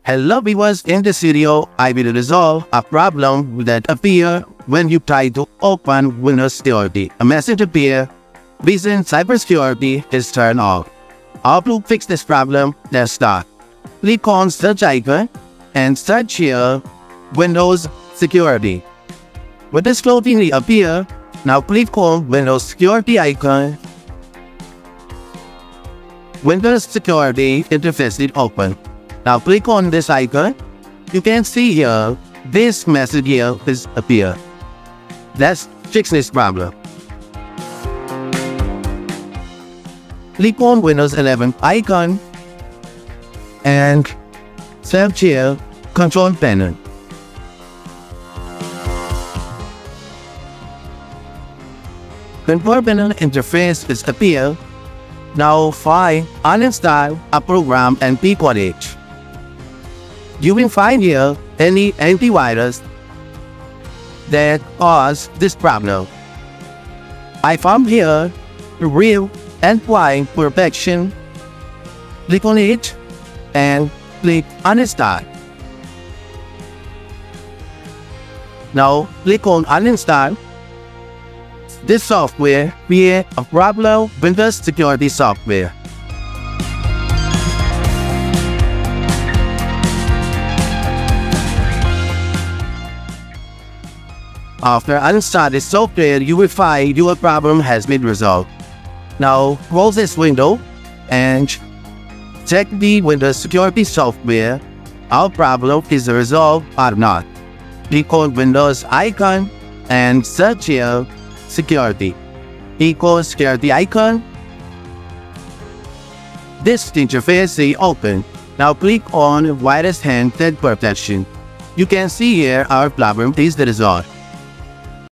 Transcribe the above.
Hello viewers, in this video, I will resolve a problem that appears when you try to open Windows Security. A message appears, Reason Cybersecurity is turned off. How to fix this problem? Let's start. Click on search icon and search here Windows Security. When this closely appears, now click on Windows Security icon. Windows Security interface is open. Now click on this icon. You can see here, this message here is appear. Let's fix this problem. Click on Windows 11 icon and search here Control Panel. Control Panel interface is appear. Now find uninstall a program and click on it. You will find here any antivirus that cause this problem. I found here Real Endpoint Protection. Click on it and click uninstall. Now click on uninstall. This software creates a problem Windows Security software. After uninstalling this software, you will find your problem has been resolved. Now close this window and check the Windows Security software. Our problem is resolved or not. Click on Windows icon and search here Security. Click on Security icon. This interface is open. Now click on Virus and Threat Protection. You can see here our problem is resolved.